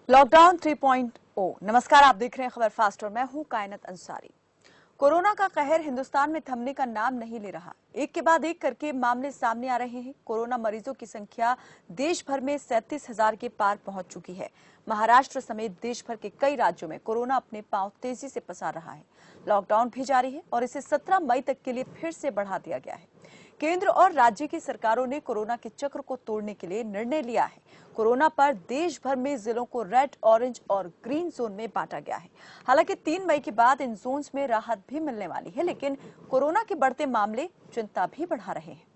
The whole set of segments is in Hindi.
लॉकडाउन 3.0। नमस्कार, आप देख रहे हैं खबर फास्ट और मैं हूं कायनात अंसारी। कोरोना का कहर हिंदुस्तान में थमने का नाम नहीं ले रहा। एक के बाद एक करके मामले सामने आ रहे हैं। कोरोना मरीजों की संख्या देश भर में 37,000 के पार पहुंच चुकी है। महाराष्ट्र समेत देश भर के कई राज्यों में कोरोना अपने पांव तेजी से पसार रहा है। लॉकडाउन भी जारी है और इसे 17 मई तक के लिए फिर से बढ़ा दिया गया है। केंद्र और राज्य की सरकारों ने कोरोना के चक्र को तोड़ने के लिए निर्णय लिया है। कोरोना पर देश भर में जिलों को रेड, ऑरेंज और ग्रीन जोन में बांटा गया है। हालांकि 3 मई के बाद इन जोन्स में राहत भी मिलने वाली है, लेकिन कोरोना के बढ़ते मामले चिंता भी बढ़ा रहे हैं।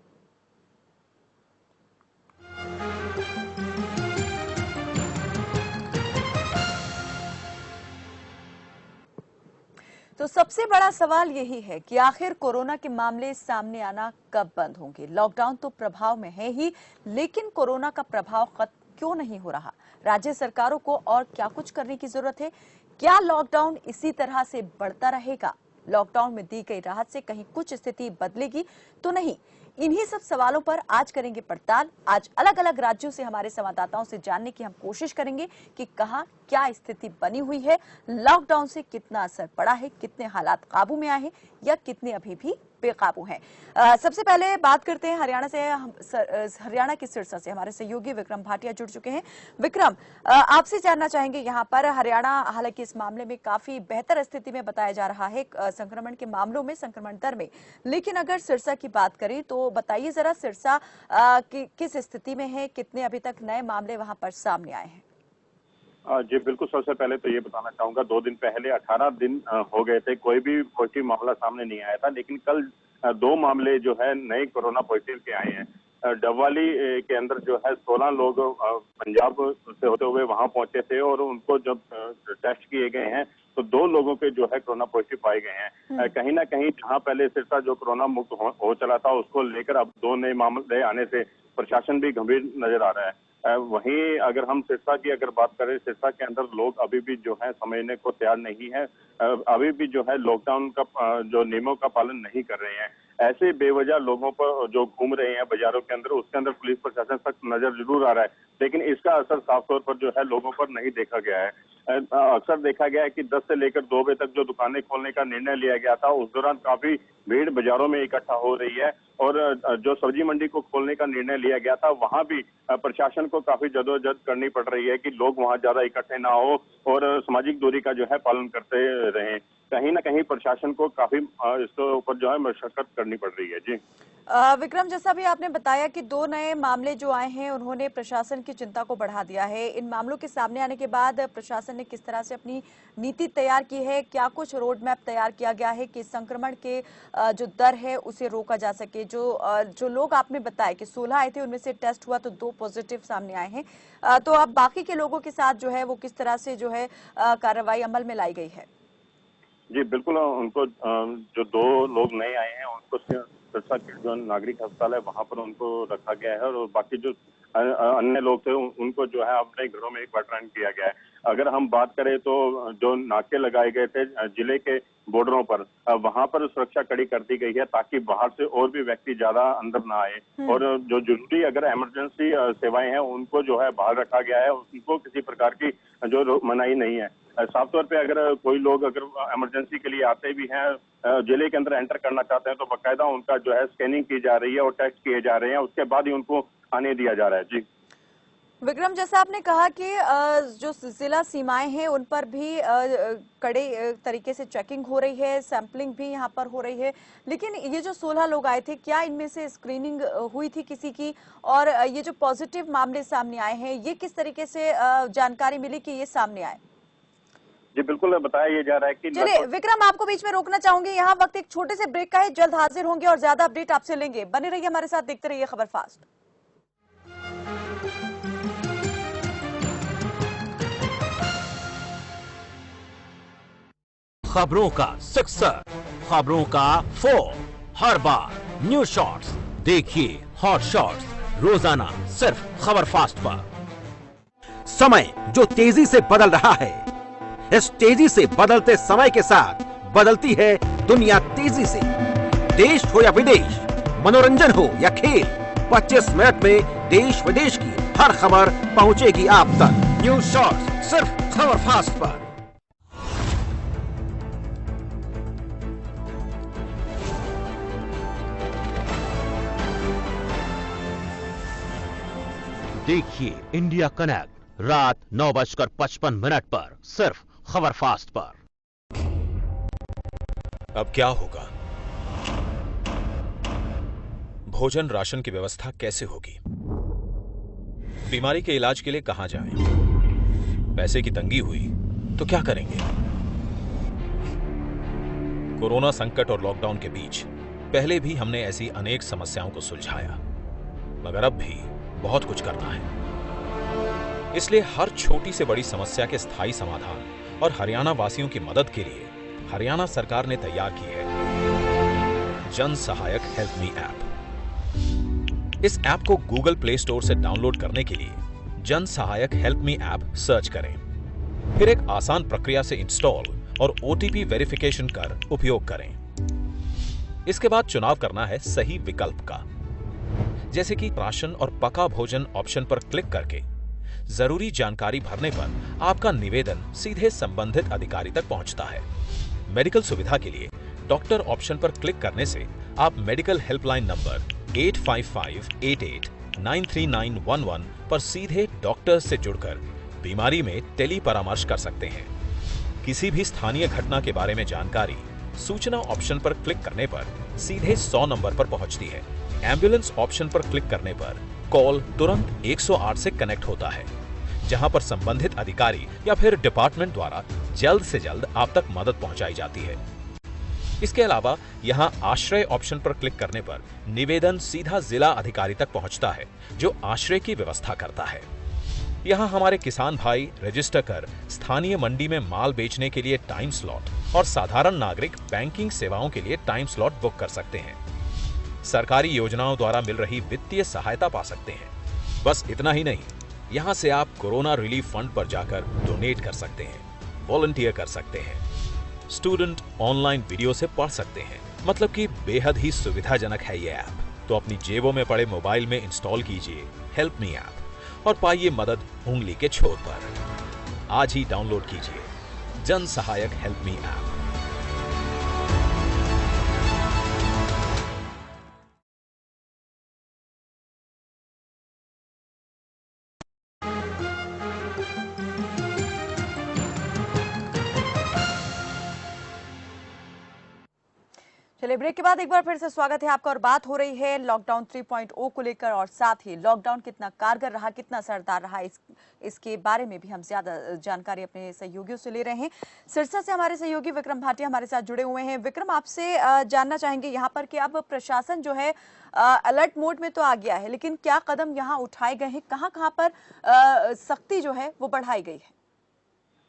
तो सबसे बड़ा सवाल यही है कि आखिर कोरोना के मामले सामने आना कब बंद होंगे। लॉकडाउन तो प्रभाव में है ही, लेकिन कोरोना का प्रभाव खत्म क्यों नहीं हो रहा। राज्य सरकारों को और क्या कुछ करने की जरूरत है। क्या लॉकडाउन इसी तरह से बढ़ता रहेगा। लॉकडाउन में दी गई राहत से कहीं कुछ स्थिति बदलेगी तो नहीं। इन्हीं सब सवालों पर आज करेंगे पड़ताल। आज अलग अलग राज्यों से हमारे संवाददाताओं से जानने की हम कोशिश करेंगे कि कहां क्या स्थिति बनी हुई है, लॉकडाउन से कितना असर पड़ा है, कितने हालात काबू में आए हैं या कितने अभी भी बेकाबू हैं। सबसे पहले बात करते हैं हरियाणा से। हरियाणा की सिरसा से हमारे सहयोगी विक्रम भाटिया जुड़ चुके हैं। विक्रम, आपसे जानना चाहेंगे, यहाँ पर हरियाणा हालांकि इस मामले में काफी बेहतर स्थिति में बताया जा रहा है संक्रमण के मामलों में, संक्रमण दर में, लेकिन अगर सिरसा की बात करें तो बताइए जरा सिरसा किस स्थिति में है, कितने अभी तक नए मामले वहां पर सामने आए हैं। जी बिल्कुल, सबसे पहले तो ये बताना चाहूंगा 2 दिन पहले 18 दिन हो गए थे, कोई भी पॉजिटिव मामला सामने नहीं आया था, लेकिन कल 2 मामले जो है नए कोरोना पॉजिटिव के आए हैं। डबवाली के अंदर जो है 16 लोग पंजाब से होते हुए वहां पहुंचे थे और उनको जब टेस्ट किए गए हैं तो 2 लोगों के जो है कोरोना पॉजिटिव पाए गए हैं। कहीं ना कहीं जहां पहले सिरसा जो कोरोना मुक्त हो चला था उसको लेकर अब 2 नए मामले आने से प्रशासन भी गंभीर नजर आ रहा है। वहीं अगर हम सिरसा की अगर बात करें, सिरसा के अंदर लोग अभी भी जो है समझने को तैयार नहीं है, अभी भी जो है लॉकडाउन का जो नियमों का पालन नहीं कर रहे हैं। ऐसे बेवजह लोगों पर जो घूम रहे हैं बाजारों के अंदर, उसके अंदर पुलिस प्रशासन सख्त नजर जरूर आ रहा है, लेकिन इसका असर साफ तौर पर जो है लोगों पर नहीं देखा गया है। अक्सर देखा गया है कि 10 से लेकर 2 बजे तक जो दुकानें खोलने का निर्णय लिया गया था, उस दौरान काफी भीड़ बाजारों में इकट्ठा हो रही है और जो सब्जी मंडी को खोलने का निर्णय लिया गया था वहां भी प्रशासन को काफी जदोजहद करनी पड़ रही है कि लोग वहां ज्यादा इकट्ठे ना हो और सामाजिक दूरी का जो है पालन करते रहें। कहीं ना कहीं प्रशासन को काफी इसके ऊपर जो है मशक्कत करनी पड़ रही है। जी विक्रम, जैसा भी आपने बताया कि 2 नए मामले जो आए हैं उन्होंने प्रशासन की चिंता को बढ़ा दिया है। इन मामलों के सामने आने के बाद प्रशासन ने किस तरह से अपनी नीति तैयार की है, क्या कुछ रोड मैप तैयार किया गया है कि संक्रमण के जो दर है उसे रोका जा सके। जो लोग आपने बताया कि 16 आए थे उनमें से टेस्ट हुआ तो 2 पॉजिटिव सामने आए हैं, तो अब बाकी के लोगों के साथ जो है वो किस तरह से जो है कार्रवाई अमल में लाई गई है। जी बिल्कुल, उनको जो 2 लोग नए आए हैं उनको सिरसा के जो नागरिक अस्पताल है वहां पर उनको रखा गया है और बाकी जो अन्य लोग थे उनको जो है अपने घरों में क्वारंटाइन किया गया है। अगर हम बात करें तो जो नाके लगाए गए थे जिले के बॉर्डरों पर, वहां पर सुरक्षा कड़ी कर दी गई है ताकि बाहर से और भी व्यक्ति ज्यादा अंदर ना आए और जो जरूरी अगर इमरजेंसी सेवाएं हैं उनको जो है बाहर रखा गया है, उनको किसी प्रकार की जो मनाही नहीं है। साफ तौर पे अगर कोई लोग अगर इमरजेंसी के लिए आते भी हैं, जिले के अंदर एंटर करना चाहते हैं तो बाकायदा उनका जो है स्कैनिंग की जा रही है और टेस्ट किए जा रहे हैं, उसके बाद ही उनको आने दिया जा रहा है। जी विक्रम, जैसा आपने कहा कि जो जिला सीमाएं हैं उन पर भी कड़े तरीके से चेकिंग हो रही है, सैंपलिंग भी यहां पर हो रही है, लेकिन ये जो 16 लोग आए थे क्या इनमें से स्क्रीनिंग हुई थी किसी की, और ये जो पॉजिटिव मामले सामने आए हैं ये किस तरीके से जानकारी मिली कि ये सामने आए। जी बिल्कुल, बताया जा रहा है कि चलिए विक्रम, आपको बीच में रोकना चाहूंगी, यहाँ वक्त एक छोटे से ब्रेक का है, जल्द हाजिर होंगे और ज्यादा अपडेट आपसे लेंगे। बने रहिए हमारे साथ, देखते रहिए खबर फास्ट। खबरों का सक्सेस, खबरों का फोर, हर बार न्यूज शॉट्स देखिए, हॉट शॉट्स रोजाना सिर्फ खबर फास्ट पर। समय जो तेजी से बदल रहा है, इस तेजी से बदलते समय के साथ बदलती है दुनिया तेजी से। देश हो या विदेश, मनोरंजन हो या खेल, 25 मिनट में देश विदेश की हर खबर पहुंचेगी आप तक। न्यूज शॉट्स सिर्फ खबर फास्ट पर। देखिए इंडिया कनेक्ट रात 9:55 पर सिर्फ खबर फास्ट पर। अब क्या होगा? भोजन राशन की व्यवस्था कैसे होगी? बीमारी के इलाज के लिए कहां जाएं? पैसे की तंगी हुई तो क्या करेंगे? कोरोना संकट और लॉकडाउन के बीच पहले भी हमने ऐसी अनेक समस्याओं को सुलझाया, मगर अब भी बहुत कुछ करना है। इसलिए हर छोटी से बड़ी समस्या के स्थायी समाधान और हरियाणा वासियों की मदद के लिए हरियाणा सरकार ने तैयार की है जन सहायक हेल्प मी ऐप। इस ऐप को गूगल प्ले स्टोर से डाउनलोड करने के लिए जन सहायक हेल्प मी ऐप सर्च करें, फिर एक आसान प्रक्रिया से इंस्टॉल और ओटीपी वेरिफिकेशन कर उपयोग करें। इसके बाद चुनाव करना है सही विकल्प का, जैसे कि राशन और पका भोजन ऑप्शन पर क्लिक करके जरूरी जानकारी भरने पर आपका निवेदन सीधे संबंधित अधिकारी तक पहुंचता है। मेडिकल सुविधा के लिए डॉक्टर ऑप्शन पर क्लिक करने से आप मेडिकल हेल्पलाइन नंबर 8558893911 पर सीधे डॉक्टर से जुड़कर बीमारी में टेली परामर्श कर सकते हैं। किसी भी स्थानीय घटना के बारे में जानकारी सूचना ऑप्शन पर क्लिक करने पर सीधे 100 नंबर पर पहुंचती है। एम्बुलेंस ऑप्शन पर क्लिक करने पर कॉल तुरंत 108 से कनेक्ट होता है, जहां पर संबंधित अधिकारी या फिर डिपार्टमेंट द्वारा जल्द से जल्द आप तक मदद पहुंचाई जाती है। इसके अलावा यहां आश्रय ऑप्शन पर क्लिक करने पर निवेदन सीधा जिला अधिकारी तक पहुंचता है, जो आश्रय की व्यवस्था करता है। यहां हमारे किसान भाई रजिस्टर कर स्थानीय मंडी में माल बेचने के लिए टाइम स्लॉट और साधारण नागरिक बैंकिंग सेवाओं के लिए टाइम स्लॉट बुक कर सकते हैं। सरकारी योजनाओं द्वारा मिल रही वित्तीय सहायता पा सकते हैं। बस इतना ही नहीं, यहां से आप कोरोना रिलीफ फंड पर जाकर डोनेट कर सकते हैं, वॉलंटियर कर सकते हैं, स्टूडेंट ऑनलाइन वीडियो से पढ़ सकते हैं। मतलब कि बेहद ही सुविधाजनक है ये ऐप। तो अपनी जेबों में पड़े मोबाइल में इंस्टॉल कीजिए हेल्प मी ऐप और पाइए मदद उंगली के छोर पर। आज ही डाउनलोड कीजिए जन सहायक हेल्प मी ऐप। चलिए ब्रेक के बाद एक बार फिर से स्वागत है आपका और बात हो रही है लॉकडाउन 3.0 को लेकर और साथ ही लॉकडाउन कितना कारगर रहा, कितना असरदार रहा, इसके बारे में भी हम ज्यादा जानकारी अपने सहयोगियों से ले रहे हैं। सिरसा से हमारे सहयोगी विक्रम भाटिया हमारे साथ जुड़े हुए हैं। विक्रम, आपसे जानना चाहेंगे यहाँ पर कि अब प्रशासन जो है अलर्ट मोड में तो आ गया है, लेकिन क्या कदम यहाँ उठाए गए हैं, कहाँ पर सख्ती जो है वो बढ़ाई गई है?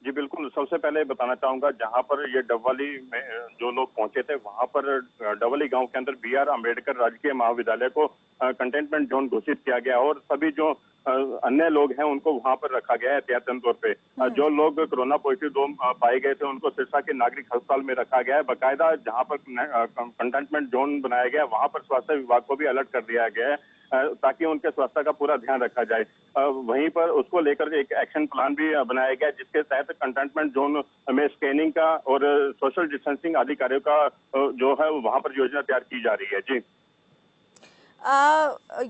जी बिल्कुल, सबसे पहले बताना चाहूंगा जहां पर ये डबवाली में जो लोग पहुंचे थे वहां पर डबवाली गांव के अंदर BR अम्बेडकर राजकीय महाविद्यालय को कंटेनमेंट जोन घोषित किया गया और सभी जो अन्य लोग हैं उनको वहां पर रखा गया है एहतियातन तौर पे। जो लोग कोरोना पॉजिटिव पाए गए थे उनको सिरसा के नागरिक अस्पताल में रखा गया है। बाकायदा जहां पर कंटेनमेंट जोन बनाया गया है वहां पर स्वास्थ्य विभाग को भी अलर्ट कर दिया गया है ताकि उनके स्वास्थ्य का पूरा ध्यान रखा जाए। वहीं पर उसको लेकर एक एक्शन प्लान भी बनाया गया जिसके तहत कंटेनमेंट जोन में स्कैनिंग का और सोशल डिस्टेंसिंग आदि कार्यों का जो है वहां पर योजना तैयार की जा रही है। जी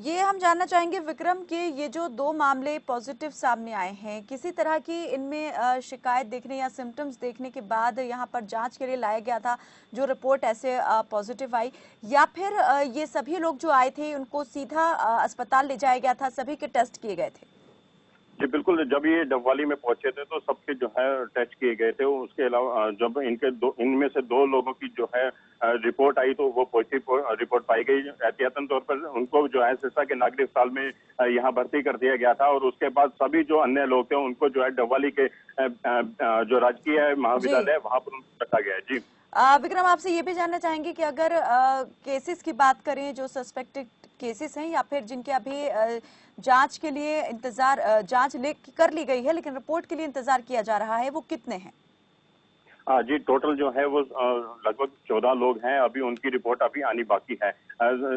ये हम जानना चाहेंगे विक्रम कि ये जो 2 मामले पॉजिटिव सामने आए हैं, किसी तरह की इनमें शिकायत देखने या सिम्टम्स देखने के बाद यहाँ पर जांच के लिए लाया गया था जो रिपोर्ट ऐसे पॉजिटिव आई, या फिर ये सभी लोग जो आए थे उनको सीधा अस्पताल ले जाया गया था, सभी के टेस्ट किए गए थे? जी बिल्कुल, जब ये डबवाली में पहुंचे थे तो सबके जो है टेस्ट किए गए थे। उसके अलावा जब इनमें से 2 लोगों की जो है रिपोर्ट आई तो वो पॉजिटिव रिपोर्ट पाई गई। एहतियातन तौर पर उनको जो है सिरसा के नागरिक अस्पताल में यहाँ भर्ती कर दिया गया था और उसके बाद सभी जो अन्य लोग थे उनको जो है डबवाली के जो राजकीय महाविद्यालय वहां पर रखा गया है। जी विक्रम, आपसे ये भी जानना चाहेंगे कि अगर केसेस की बात करें जो सस्पेक्टेड केसेस हैं या फिर जिनके अभी जांच के लिए इंतजार जांच कर ली गई है लेकिन रिपोर्ट के लिए इंतजार किया जा रहा है, वो कितने हैं? जी टोटल जो है वो लगभग 14 लोग हैं। अभी उनकी रिपोर्ट अभी आनी बाकी है।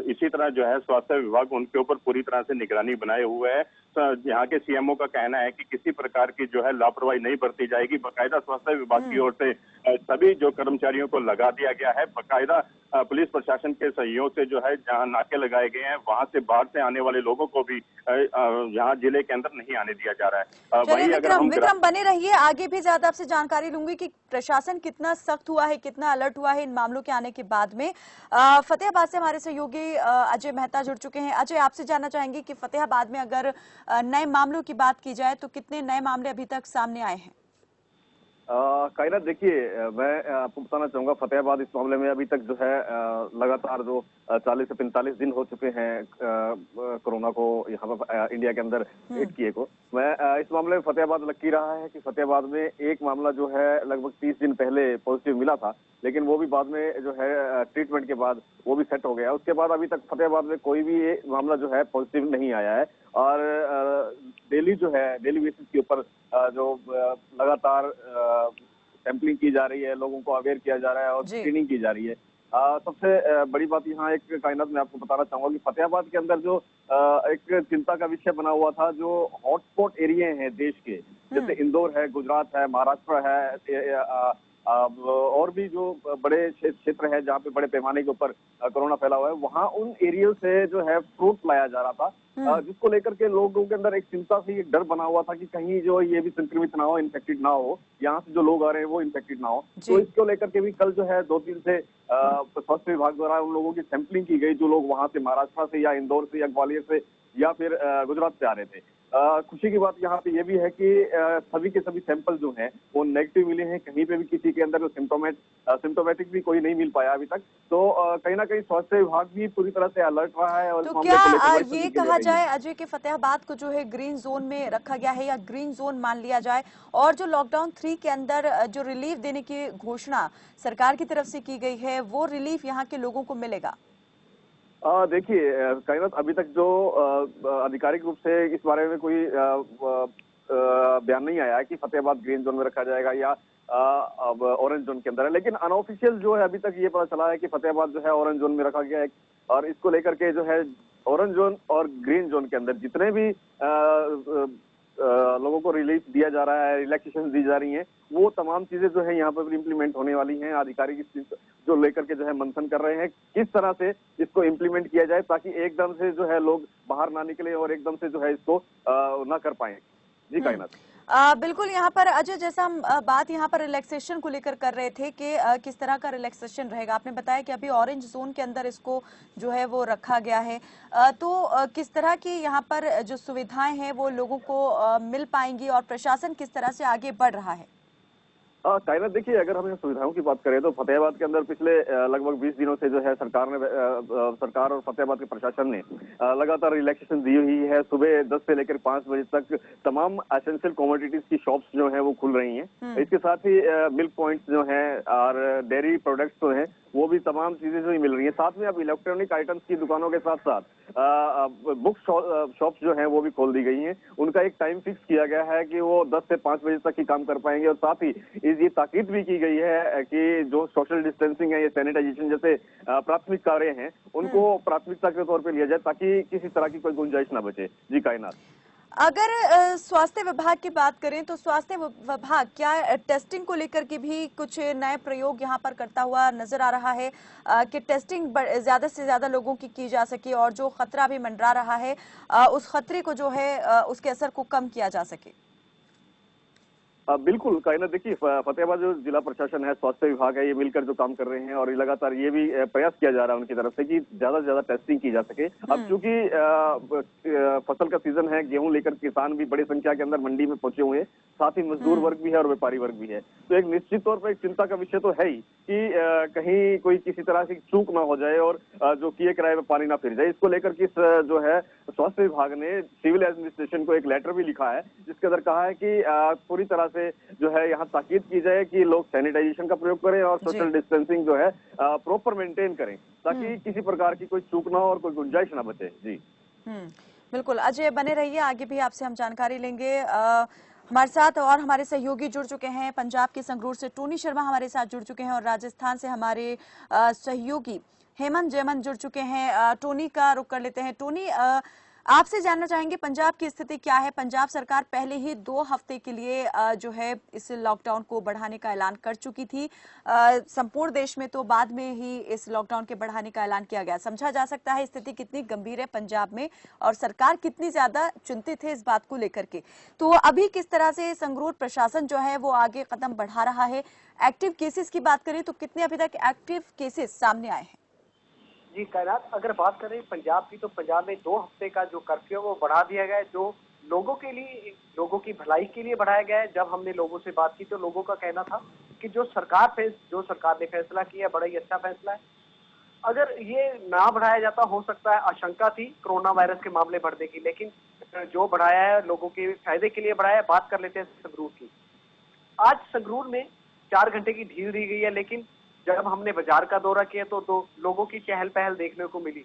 इसी तरह जो है स्वास्थ्य विभाग उनके ऊपर पूरी तरह से निगरानी बनाए हुए है। यहाँ के सीएमओ का कहना है कि किसी प्रकार की जो है लापरवाही नहीं बरती जाएगी। बाकायदा स्वास्थ्य विभाग की ओर से सभी जो कर्मचारियों को लगा दिया गया है। बाकायदा पुलिस प्रशासन के सहयोग से जो है जहाँ नाके लगाए गए हैं, वहां से बाहर से आने वाले लोगों को भी यहाँ जिले के अंदर नहीं आने दिया जा रहा है। चलिए विक्रम बने रहिए, आगे भी ज्यादा आपसे जानकारी लूंगी कि प्रशासन कितना सख्त हुआ है, कितना अलर्ट हुआ है इन मामलों के आने के बाद में। फतेहाबाद से हमारे सहयोगी अजय मेहता जुड़ चुके हैं। अजय, आपसे जानना चाहेंगे कि फतेहाबाद में अगर नए मामलों की बात की जाए तो कितने नए मामले अभी तक सामने आए हैं? कायनात, देखिए, मैं आपको बताना चाहूंगा फतेहाबाद इस मामले में अभी तक जो है लगातार जो 40 से 45 दिन हो चुके हैं कोरोना को यहाँ पर इंडिया के अंदर हिट किए को। मैं इस मामले में फतेहाबाद लग की रहा है कि फतेहाबाद में एक मामला जो है लगभग 30 दिन पहले पॉजिटिव मिला था, लेकिन वो भी बाद में जो है ट्रीटमेंट के बाद वो भी सेट हो गया। उसके बाद अभी तक फतेहाबाद में कोई भी मामला जो है पॉजिटिव नहीं आया है। और डेली जो है डेली बेसिस के ऊपर जो लगातार सैंपलिंग की जा रही है, लोगों को अवेयर किया जा रहा है और स्क्रीनिंग की जा रही है। सबसे बड़ी बात यहाँ एक कायनात में आपको बताना चाहूंगा कि फतेहाबाद के अंदर जो एक चिंता का विषय बना हुआ था, जो हॉटस्पॉट एरिया हैं देश के, जैसे इंदौर है, गुजरात है, महाराष्ट्र है, और भी जो बड़े क्षेत्र है जहाँ पे बड़े पैमाने के ऊपर कोरोना फैला हुआ है, वहाँ उन एरियो से जो है फ्रूट लाया जा रहा था, जिसको लेकर के लोगों के अंदर एक चिंता से एक डर बना हुआ था कि कहीं जो ये भी संक्रमित ना हो, इन्फेक्टेड ना हो, यहाँ से जो लोग आ रहे हैं वो इन्फेक्टेड ना हो। तो इसको लेकर के भी कल जो है 2-3 से स्वास्थ्य विभाग द्वारा उन लोगों की सैंपलिंग की गई, जो लोग वहां से महाराष्ट्र से या इंदौर से या ग्वालियर से या फिर गुजरात से आ रहे थे। खुशी की बात यहाँ पे ये भी है कि सभी के सभी सैंपल जो हैं वो नेगेटिव मिले हैं। कहीं पे भी किसी के अंदर सिम्टोमेटिक भी कोई नहीं मिल पाया अभी तक। तो कहीं ना कहीं स्वास्थ्य विभाग भी पूरी तरह से अलर्ट रहा है। और तो क्या ये कहा जाए अजय के फतेहाबाद को जो है ग्रीन जोन में रखा गया है या ग्रीन जोन मान लिया जाए, और जो लॉकडाउन 3 के अंदर जो रिलीफ देने की घोषणा सरकार की तरफ से की गई है, वो रिलीफ यहाँ के लोगों को मिलेगा? देखिए कायनात, अभी तक जो आधिकारिक रूप से इस बारे में कोई बयान नहीं आया है कि फतेहाबाद ग्रीन जोन में रखा जाएगा या अब ऑरेंज जोन के अंदर है, लेकिन अनऑफिशियल जो है अभी तक ये पता चला है कि फतेहाबाद जो है ऑरेंज जोन में रखा गया है। और इसको लेकर के जो है ऑरेंज जोन और ग्रीन जोन के अंदर जितने भी लोगों को रिलीफ दिया जा रहा है, रिलैक्सेशन दी जा रही हैं, वो तमाम चीजें जो है यहाँ पर इम्प्लीमेंट होने वाली हैं। आधिकारिक जो लेकर के जो है मंथन कर रहे हैं किस तरह से इसको इम्प्लीमेंट किया जाए, ताकि एकदम से जो है लोग बाहर ना निकले और एकदम से जो है इसको ना कर पाए। जी कायनात, बिल्कुल। यहाँ पर अजय, जैसा हम बात यहाँ पर रिलैक्सेशन को लेकर कर रहे थे कि किस तरह का रिलैक्सेशन रहेगा, आपने बताया कि अभी ऑरेंज जोन के अंदर इसको जो है वो रखा गया है, तो किस तरह की यहाँ पर जो सुविधाएं हैं वो लोगों को मिल पाएंगी और प्रशासन किस तरह से आगे बढ़ रहा है? कायनात, देखिए, अगर हम सुविधाओं की बात करें तो फतेहाबाद के अंदर पिछले लगभग 20 दिनों से जो है सरकार और फतेहाबाद के प्रशासन ने लगातार रिलैक्सेशन दी हुई है। सुबह 10 से लेकर 5 बजे तक तमाम एसेंशियल कमोडिटीज की शॉप्स जो है वो खुल रही हैं। इसके साथ ही मिल्क पॉइंट्स जो हैं और डेयरी प्रोडक्ट्स जो हैं वो भी तमाम चीजें जो मिल रही हैं। साथ में अब इलेक्ट्रॉनिक आइटम्स की दुकानों के साथ साथ बुक शॉप्स जो हैं वो भी खोल दी गई हैं। उनका एक टाइम फिक्स किया गया है कि वो 10 से 5 बजे तक ही काम कर पाएंगे। और साथ ही ये ताकीद भी की गई है कि जो सोशल डिस्टेंसिंग है, ये सैनिटाइजेशन जैसे प्राथमिक कार्य हैं, उनको प्राथमिकता के तौर पर लिया जाए ताकि किसी तरह की कोई गुंजाइश ना बचे। जी कायनात, अगर स्वास्थ्य विभाग की बात करें तो स्वास्थ्य विभाग क्या टेस्टिंग को लेकर के भी कुछ नए प्रयोग यहाँ पर करता हुआ नजर आ रहा है कि टेस्टिंग ज्यादा से ज्यादा लोगों की जा सके और जो खतरा भी मंडरा रहा है उस खतरे को जो है उसके असर को कम किया जा सके? बिल्कुल कायनात, देखिए, फतेहाबाद जो जिला प्रशासन है, स्वास्थ्य विभाग है, ये मिलकर जो काम कर रहे हैं और लगातार ये भी प्रयास किया जा रहा है उनकी तरफ से कि ज्यादा से ज्यादा टेस्टिंग की जा सके। अब चूंकि फसल का सीजन है, गेहूं लेकर किसान भी बड़ी संख्या के अंदर मंडी में पहुंचे हुए हैं, साथ ही मजदूर वर्ग भी है और व्यापारी वर्ग भी है। तो एक निश्चित तौर पर एक चिंता का विषय तो है ही कि कहीं कोई किसी तरह की चूक ना हो जाए और जो किए किराए में पानी ना फिर जाए। इसको लेकर के जो है स्वास्थ्य विभाग ने सिविल एडमिनिस्ट्रेशन को एक लेटर भी लिखा है, जिसके अंदर कहा है कि पूरी तरह से जो है यहाँ ताकीद की जाए कि लोग सैनिटाइजेशन का प्रयोग करें और सोशल डिस्टेंसिंग जो है प्रॉपर मेंटेन करें, ताकि किसी प्रकार की कोई चूक ना हो और कोई गुंजाइश ना बचे। जी बिल्कुल। अजय, बने रहिए, आगे भी आपसे हम जानकारी लेंगे। हमारे साथ और हमारे सहयोगी जुड़ चुके हैं। पंजाब के संगरूर से टोनी शर्मा हमारे साथ जुड़ चुके हैं और राजस्थान से हमारे सहयोगी हेमंत जयमन जुड़ चुके हैं। टोनी का रुख कर लेते हैं। टोनी, आपसे जानना चाहेंगे पंजाब की स्थिति क्या है। पंजाब सरकार पहले ही 2 हफ्ते के लिए जो है इस लॉकडाउन को बढ़ाने का ऐलान कर चुकी थी। संपूर्ण देश में तो बाद में ही इस लॉकडाउन के बढ़ाने का ऐलान किया गया। समझा जा सकता है स्थिति कितनी गंभीर है पंजाब में और सरकार कितनी ज्यादा चिंतित है इस बात को लेकर के। तो अभी किस तरह से संगरूर प्रशासन जो है वो आगे कदम बढ़ा रहा है। एक्टिव केसेस की बात करें तो कितने अभी तक एक्टिव केसेस सामने आए हैं? जी कायनात, अगर बात करें पंजाब की तो पंजाब में 2 हफ्ते का जो कर्फ्यू है वो बढ़ा दिया गया है, जो लोगों के लिए, लोगों की भलाई के लिए बढ़ाया गया है। जब हमने लोगों से बात की तो लोगों का कहना था कि जो सरकार ने फैसला किया बड़ा ही अच्छा फैसला है। अगर ये ना बढ़ाया जाता, हो सकता है आशंका थी कोरोना वायरस के मामले बढ़ने की, लेकिन जो बढ़ाया है लोगों के फायदे के लिए बढ़ाया है। बात कर लेते हैं संगरूर की। आज संगरूर में 4 घंटे की ढील दी गई है, लेकिन जब हमने बाजार का दौरा किया तो लोगों की चहल पहल देखने को मिली।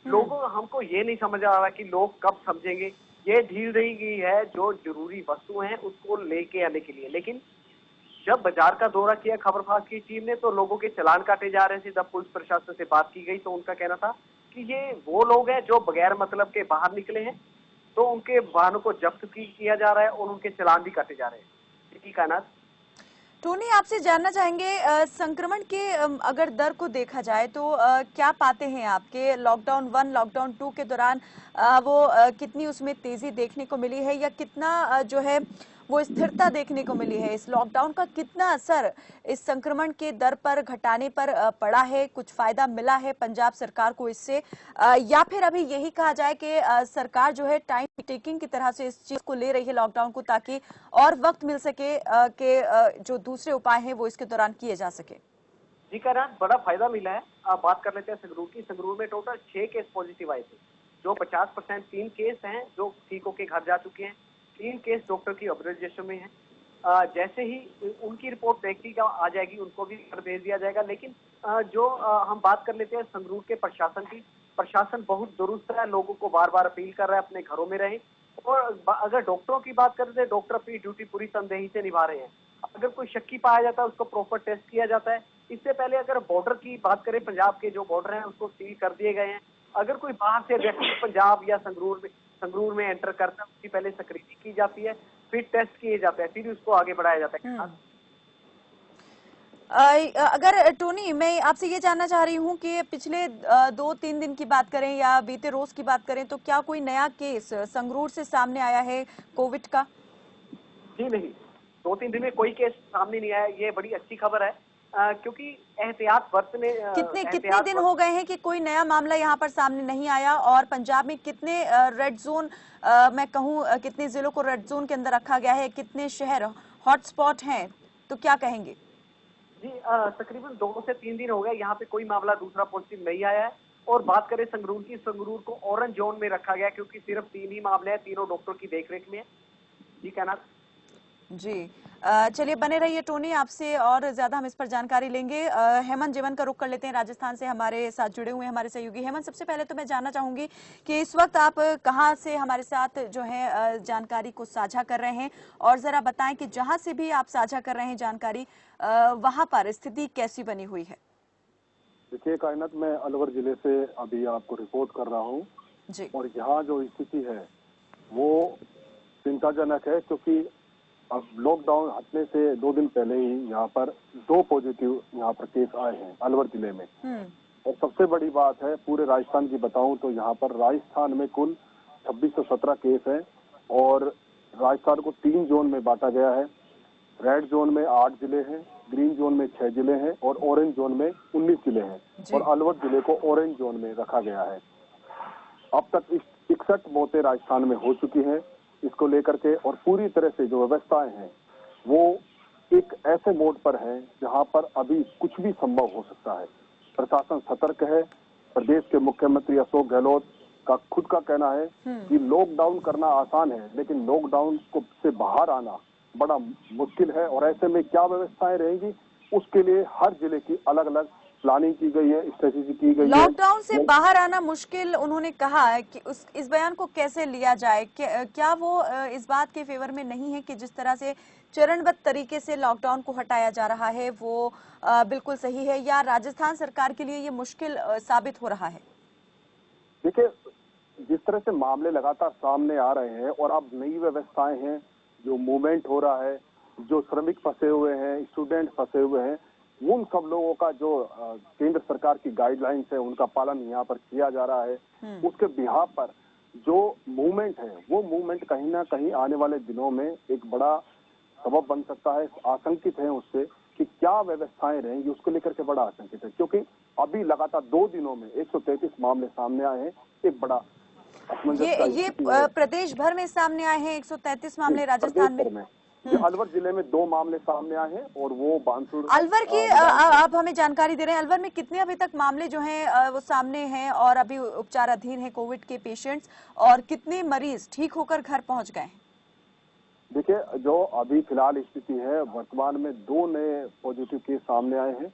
हमको ये नहीं समझ आ रहा कि लोग कब समझेंगे। ये ढील दी गई है जो जरूरी वस्तु हैं उसको लेके आने के लिए, लेकिन जब बाजार का दौरा किया खबरफास्ट की टीम ने तो लोगों के चालान काटे जा रहे थे। जब पुलिस प्रशासन से बात की गई तो उनका कहना था कि ये वो लोग हैं जो बगैर मतलब के बाहर निकले हैं, तो उनके वाहनों को जब्त किया जा रहा है और उनके चालान भी काटे जा रहे हैं। ठीक है ना टोनी, आपसे जानना चाहेंगे संक्रमण के अगर दर को देखा जाए तो क्या पाते हैं आपके लॉकडाउन 1 लॉकडाउन 2 के दौरान कितनी उसमें तेजी देखने को मिली है या कितना जो है वो स्थिरता देखने को मिली है? इस लॉकडाउन का कितना असर इस संक्रमण के दर पर घटाने पर पड़ा है? कुछ फायदा मिला है पंजाब सरकार को इससे या फिर अभी यही कहा जाए कि सरकार जो है टाइम टेकिंग की तरह से इस चीज को ले रही है लॉकडाउन को, ताकि और वक्त मिल सके कि जो दूसरे उपाय हैं वो इसके दौरान किए जा सके? जी कायनात, बड़ा फायदा मिला है। आप बात कर लेते हैं संगरूर की। संगरूर में टोटल 6 केस पॉजिटिव आए थे, जो 50%, 3 केस हैं जो ठीक होके घर जा चुके हैं, 3 केस डॉक्टर की ऑब्जर्वेशन में है। जैसे ही उनकी रिपोर्ट नेगेटिव आ जाएगी उनको भी घर भेज दिया जाएगा। लेकिन हम बात कर लेते हैं संगरूर के प्रशासन की। प्रशासन बहुत दुरुस्त है, लोगों को बार बार अपील कर रहा है अपने घरों में रहें। और अगर डॉक्टरों की बात करें तो डॉक्टर अपनी ड्यूटी पूरी तनदेही से निभा रहे हैं। अगर कोई शक्की पाया जाता है उसको प्रॉपर टेस्ट किया जाता है। इससे पहले अगर बॉर्डर की बात करें, पंजाब के जो बॉर्डर हैं उसको सील कर दिए गए हैं। अगर कोई बाहर से व्यक्ति पंजाब या संगरूर में एंटर करता है उसकी पहले स्क्रीनिंग की जाती है, फिर टेस्ट किए जाते हैं, फिर उसको आगे बढ़ाया जाता है। अगर टोनी, मैं आपसे ये जानना चाह रही हूँ कि पिछले 2-3 दिन की बात करें या बीते रोज की बात करें तो क्या कोई नया केस संगरूर से सामने आया है कोविड का? जी नहीं, 2-3 दिन में कोई केस सामने नहीं आया। ये बड़ी अच्छी खबर है क्योंकि एहतियात बरतने कितने दिन हो गए हैं कि कोई नया मामला यहाँ पर सामने नहीं आया? और पंजाब में कितने रेड जोन, मैं कहूँ कितने जिलों को रेड जोन के अंदर रखा गया है, कितने शहर हॉटस्पॉट हैं, तो क्या कहेंगे? जी तकरीबन 2 से 3 दिन हो गए, यहाँ पे कोई मामला दूसरा पॉजिटिव नहीं आया है। और बात करें संगरूर की, संगरूर को ऑरेंज जोन में रखा गया क्योंकि सिर्फ 3 ही मामले हैं, तीनों डॉक्टर की देखरेख में है। जी कहना जी चलिए बने रहिए टोनी, आपसे और ज्यादा हम इस पर जानकारी लेंगे। हेमंत जीवन का रुख कर लेते हैं, राजस्थान से हमारे साथ जुड़े हुए हैं हमारे सहयोगी। हेमंत, सबसे पहले तो मैं जानना चाहूंगी कि इस वक्त आप कहां से हमारे साथ जो है जानकारी को साझा कर रहे हैं, और जरा बताएं कि जहां से भी आप साझा कर रहे हैं जानकारी वहां पर स्थिति कैसी बनी हुई है? देखिए कायनात, मैं अलवर जिले से अभी आपको रिपोर्ट कर रहा हूँ जी। और यहाँ जो स्थिति है वो चिंताजनक है, क्योंकि अब लॉकडाउन हटने से 2 दिन पहले ही यहाँ पर 2 पॉजिटिव यहाँ पर केस आए हैं अलवर जिले में। और सबसे बड़ी बात है, पूरे राजस्थान की बताऊं तो यहाँ पर राजस्थान में कुल 2617 केस हैं और राजस्थान को 3 जोन में बांटा गया है। रेड जोन में 8 जिले हैं, ग्रीन जोन में 6 जिले हैं और ऑरेंज जोन में 19 जिले हैं और अलवर जिले को ऑरेंज जोन में रखा गया है। अब तक 61 मौतें राजस्थान में हो चुकी हैं इसको लेकर के, और पूरी तरह से जो व्यवस्थाएं हैं वो एक ऐसे मोड पर है जहां पर अभी कुछ भी संभव हो सकता है। प्रशासन सतर्क है। प्रदेश के मुख्यमंत्री अशोक गहलोत का खुद का कहना है कि लॉकडाउन करना आसान है लेकिन लॉकडाउन को से बाहर आना बड़ा मुश्किल है, और ऐसे में क्या व्यवस्थाएं रहेंगी उसके लिए हर जिले की अलग अलग प्लानिंग की गई है, स्ट्रेटेजी की गई है। लॉकडाउन से बाहर आना मुश्किल उन्होंने कहा है कि इस बयान को कैसे लिया जाए? क्या वो इस बात के फेवर में नहीं है कि जिस तरह से चरणबद्ध तरीके से लॉकडाउन को हटाया जा रहा है वो बिल्कुल सही है, या राजस्थान सरकार के लिए ये मुश्किल साबित हो रहा है? देखिए, जिस तरह से मामले लगातार सामने आ रहे हैं और अब नई व्यवस्थाएं हैं, जो मूवमेंट हो रहा है, जो श्रमिक फंसे हुए हैं, स्टूडेंट फंसे हुए हैं, उन सब लोगों का जो केंद्र सरकार की गाइडलाइंस है उनका पालन यहाँ पर किया जा रहा है। उसके बिहाफ पर जो मूवमेंट है वो मूवमेंट कहीं ना कहीं आने वाले दिनों में एक बड़ा सबब बन सकता है। आशंकित है उससे कि क्या व्यवस्थाएं रहेंगी, उसको लेकर के बड़ा आशंकित है, क्योंकि अभी लगातार 2 दिनों में 133 मामले सामने आए हैं। एक बड़ा ये प्रदेश भर में सामने आए हैं 133 मामले राजस्थान में। अलवर जिले में 2 मामले सामने आए हैं और वो बानसूर। अलवर की आप हमें जानकारी दे रहे हैं, अलवर में कितने अभी तक मामले जो हैं वो सामने हैं और अभी उपचाराधीन है कोविड के पेशेंट्स, और कितने मरीज ठीक होकर घर पहुंच गए हैं? देखिए, जो अभी फिलहाल स्थिति है, वर्तमान में 2 नए पॉजिटिव केस सामने आए हैं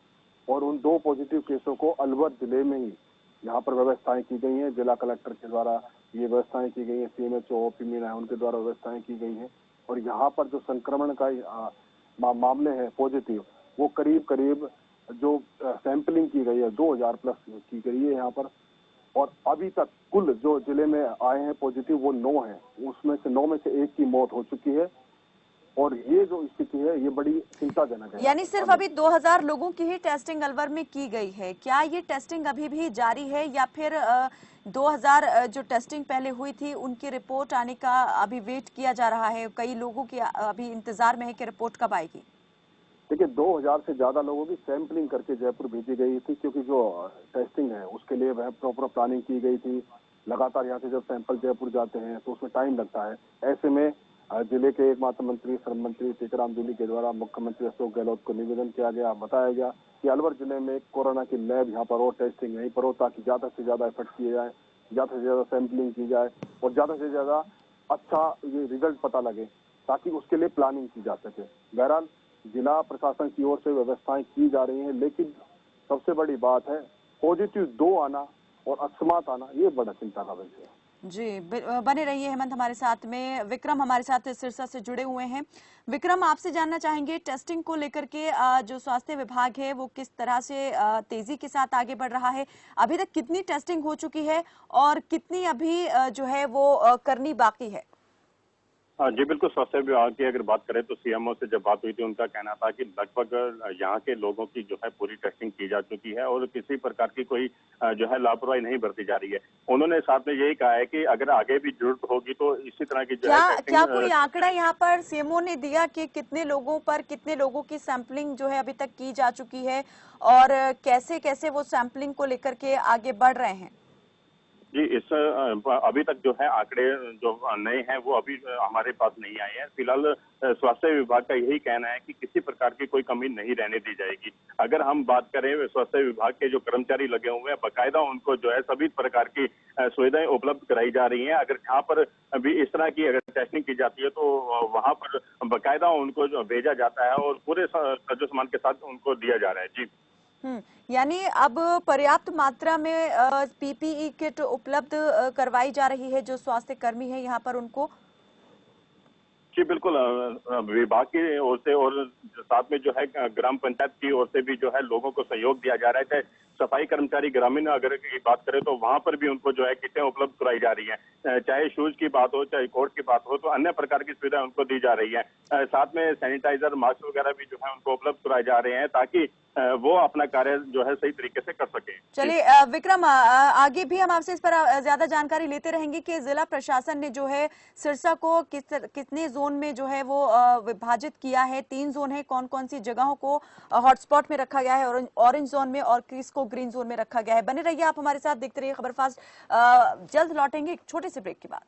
और उन 2 पॉजिटिव केसों को अलवर जिले में ही यहाँ पर व्यवस्थाएं की गई हैं। जिला कलेक्टर के द्वारा ये व्यवस्थाएं की गई है, CMHO OP मीना है उनके द्वारा व्यवस्थाएं की गई हैं। और यहाँ पर जो संक्रमण का मामले हैं पॉजिटिव, वो करीब जो सैंपलिंग की गई है 2000 प्लस की गई है यहाँ पर। और अभी तक कुल जो जिले में आए हैं पॉजिटिव वो 9 हैं, उसमें से 9 में से 1 की मौत हो चुकी है। और ये जो स्थिति है ये बड़ी चिंताजनक है। यानी सिर्फ अभी 2000 लोगों की ही टेस्टिंग अलवर में की गई है। क्या ये टेस्टिंग अभी भी जारी है या फिर 2000 जो टेस्टिंग पहले हुई थी उनकी रिपोर्ट आने का अभी वेट किया जा रहा है? कई लोगों की अभी इंतजार में है कि रिपोर्ट कब आएगी। देखिए, 2000 से ज्यादा लोगों की सैंपलिंग करके जयपुर भेजी गई थी, क्योंकि जो टेस्टिंग है उसके लिए वह प्रॉपर प्लानिंग की गई थी। लगातार यहाँ से जब सैंपल जयपुर जाते हैं तो उसमें टाइम लगता है। ऐसे में जिले के एकमात्र मंत्री श्रम मंत्री टीकाराम जूली के द्वारा मुख्यमंत्री अशोक गहलोत को निवेदन किया गया, बताया गया कि अलवर जिले में कोरोना की लैब यहाँ पर और टेस्टिंग यहीं पर हो, ताकि ज्यादा से ज्यादा एफर्ट किए जाए, ज्यादा से ज्यादा सैंपलिंग की जाए और ज्यादा से ज्यादा अच्छा ये रिजल्ट पता लगे, ताकि उसके लिए प्लानिंग की जा सके। बहरहाल जिला प्रशासन की ओर से व्यवस्थाएं की जा रही हैं, लेकिन सबसे बड़ी बात है पॉजिटिव 2 आना और अकस्मात आना, ये बड़ा चिंता का विषय है। जी, बने रहिए हेमंत हमारे साथ में। विक्रम हमारे साथ सिरसा से जुड़े हुए हैं। विक्रम, आपसे जानना चाहेंगे टेस्टिंग को लेकर के जो स्वास्थ्य विभाग है वो किस तरह से तेजी के साथ आगे बढ़ रहा है? अभी तक कितनी टेस्टिंग हो चुकी है और कितनी अभी जो है वो करनी बाकी है? जी बिल्कुल, स्वास्थ्य विभाग की अगर बात करें तो CMO से जब बात हुई थी उनका कहना था कि लगभग यहाँ के लोगों की जो है पूरी टेस्टिंग की जा चुकी है और किसी प्रकार की कोई जो है लापरवाही नहीं बरती जा रही है। उन्होंने साथ में यही कहा है कि अगर आगे भी जरूरत होगी तो इसी तरह की जो है क्या कोई आंकड़ा यहाँ पर CMO ने दिया कि कितने लोगों की सैंपलिंग जो है अभी तक की जा चुकी है और कैसे कैसे वो सैंपलिंग को लेकर के आगे बढ़ रहे हैं? जी, इस अभी तक जो है आंकड़े जो नए हैं वो अभी हमारे पास नहीं आए हैं। फिलहाल स्वास्थ्य विभाग का यही कहना है कि किसी प्रकार की कोई कमी नहीं रहने दी जाएगी। अगर हम बात करें स्वास्थ्य विभाग के जो कर्मचारी लगे हुए हैं, बाकायदा उनको जो है सभी प्रकार की सुविधाएं उपलब्ध कराई जा रही हैं। अगर जहाँ पर अभी इस तरह की अगर टेस्टिंग की जाती है तो वहाँ पर बाकायदा उनको जो भेजा जाता है और पूरे साजो सामान के साथ उनको दिया जा रहा है। जी, यानी अब पर्याप्त मात्रा में PPE किट उपलब्ध करवाई जा रही है जो स्वास्थ्य कर्मी है यहाँ पर उनको? जी बिल्कुल, विभाग की ओर से और साथ में जो है ग्राम पंचायत की ओर से भी जो है लोगों को सहयोग दिया जा रहा है। चाहे सफाई कर्मचारी ग्रामीण अगर की बात करें तो वहां पर भी उनको जो है किटें उपलब्ध कराई जा रही है। चाहे शूज की बात हो, चाहे कोट की बात हो, तो अन्य प्रकार की सुविधा उनको दी जा रही है। साथ में सैनिटाइजर, मास्क वगैरह भी जो है उनको उपलब्ध कराए जा रहे हैं ताकि वो अपना कार्य जो है सही तरीके से कर सके। चलिए विक्रम, आगे भी हम आपसे इस पर ज्यादा जानकारी लेते रहेंगे कि जिला प्रशासन ने जो है सिरसा को कितने जोन में जो है वो विभाजित किया है। 3 जोन है, कौन कौन सी जगहों को हॉटस्पॉट में रखा गया है, ऑरेंज जोन में और किसको ग्रीन जोन में रखा गया है। बने रहिए आप हमारे साथ, देखते रहिए खबर फास्ट। जल्द लौटेंगे एक छोटे से ब्रेक के बाद।